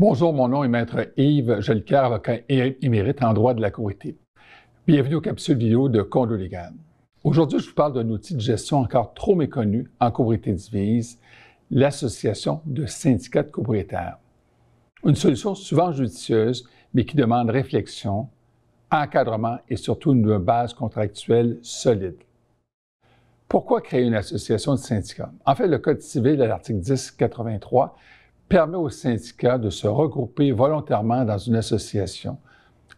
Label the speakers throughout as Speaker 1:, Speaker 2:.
Speaker 1: Bonjour, mon nom est Maître Yves Jolicoeur, avocat émérite en droit de la Courité. Bienvenue aux capsules vidéo de Condo Légal. Aujourd'hui, je vous parle d'un outil de gestion encore trop méconnu en copropriété divise, l'association de syndicats de copropriétaires. Une solution souvent judicieuse, mais qui demande réflexion, encadrement et surtout une base contractuelle solide. Pourquoi créer une association de syndicats? En fait, le Code civil, à l'article 1083, permet aux syndicats de se regrouper volontairement dans une association.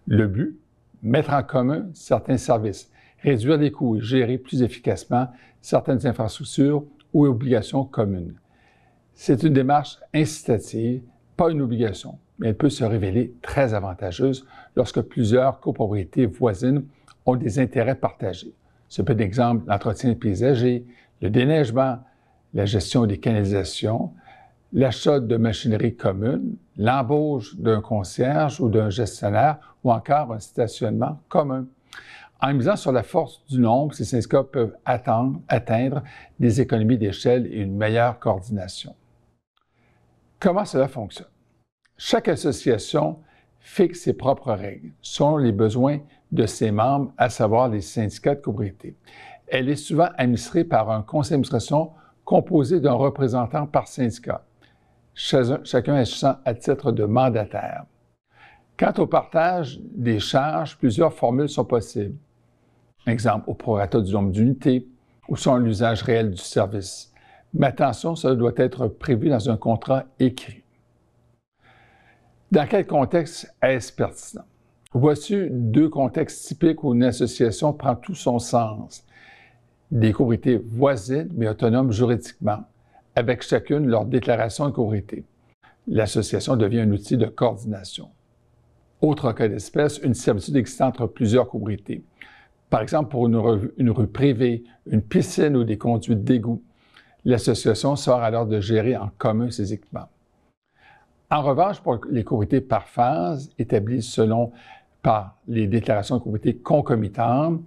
Speaker 1: Le but, mettre en commun certains services, réduire les coûts et gérer plus efficacement certaines infrastructures ou obligations communes. C'est une démarche incitative, pas une obligation, mais elle peut se révéler très avantageuse lorsque plusieurs copropriétés voisines ont des intérêts partagés. Ce peut être exemple l'entretien paysager, le déneigement, la gestion des canalisations, l'achat de machinerie commune, l'embauche d'un concierge ou d'un gestionnaire ou encore un stationnement commun. En misant sur la force du nombre, ces syndicats peuvent atteindre des économies d'échelle et une meilleure coordination. Comment cela fonctionne? Chaque association fixe ses propres règles selon les besoins de ses membres, à savoir les syndicats de copropriété. Elle est souvent administrée par un conseil d'administration composé d'un représentant par syndicat. Chacun agissant à titre de mandataire. Quant au partage des charges, plusieurs formules sont possibles. Exemple, au prorata du nombre d'unités ou selon l'usage réel du service. Mais attention, cela doit être prévu dans un contrat écrit. Dans quel contexte est-ce pertinent? Voici deux contextes typiques où une association prend tout son sens. Des copropriétés voisines, mais autonomes juridiquement, avec chacune leur déclaration de copropriété. L'association devient un outil de coordination. Autre cas d'espèce, une servitude existante entre plusieurs copropriétés. Par exemple, pour une rue privée, une piscine ou des conduites d'égout, l'association sera alors de gérer en commun ces équipements. En revanche, pour les copropriétés par phase, établies par les déclarations de copropriété concomitantes,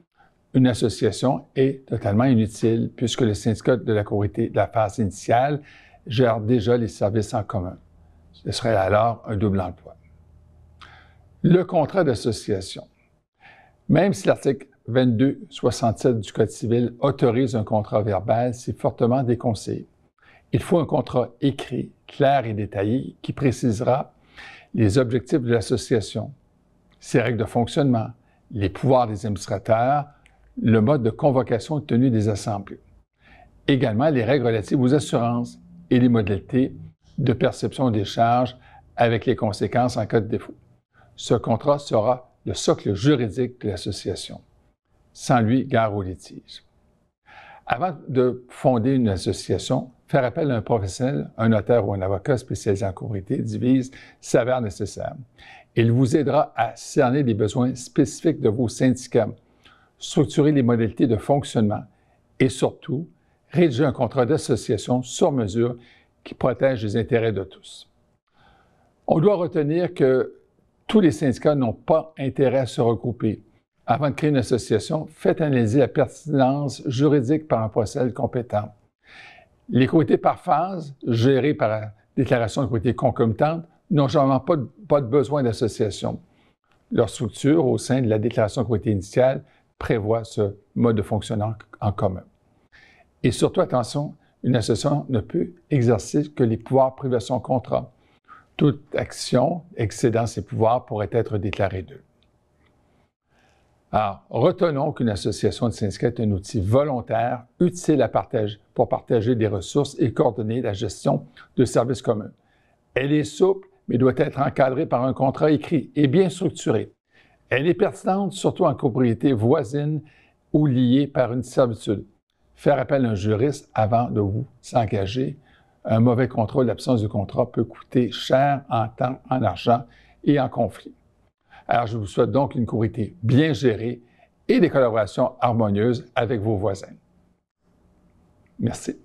Speaker 1: une association est totalement inutile puisque le syndicat de la copropriété de la phase initiale gère déjà les services en commun. Ce serait alors un double emploi. Le contrat d'association. Même si l'article 2267 du Code civil autorise un contrat verbal, c'est fortement déconseillé. Il faut un contrat écrit, clair et détaillé qui précisera les objectifs de l'association, ses règles de fonctionnement, les pouvoirs des administrateurs, le mode de convocation et tenue des assemblées. Également, les règles relatives aux assurances et les modalités de perception des charges avec les conséquences en cas de défaut. Ce contrat sera le socle juridique de l'association. Sans lui, gare au litige. Avant de fonder une association, faire appel à un professionnel, un notaire ou un avocat spécialisé en copropriété divise s'avère nécessaire. Il vous aidera à cerner les besoins spécifiques de vos syndicats, structurer les modalités de fonctionnement et surtout, rédiger un contrat d'association sur mesure qui protège les intérêts de tous. On doit retenir que tous les syndicats n'ont pas intérêt à se regrouper. Avant de créer une association, faites analyser la pertinence juridique par un professionnel compétent. Les copropriétés par phase, gérées par la déclaration de copropriété concomitante, n'ont généralement pas de besoin d'association. Leur structure au sein de la déclaration de copropriété initiale prévoit ce mode de fonctionnement en commun. Et surtout, attention, une association ne peut exercer que les pouvoirs privés de son contrat. Toute action excédant ses pouvoirs pourrait être déclarée d'eux. Alors, retenons qu'une association de syndicats est un outil volontaire, utile pour partager des ressources et coordonner la gestion de services communs. Elle est souple, mais doit être encadrée par un contrat écrit et bien structuré. Elle est pertinente, surtout en copropriété voisine ou liée par une servitude. Faire appel à un juriste avant de vous engager. Un mauvais contrôle, l'absence de contrat peut coûter cher en temps, en argent et en conflit. Alors, je vous souhaite donc une copropriété bien gérée et des collaborations harmonieuses avec vos voisins. Merci.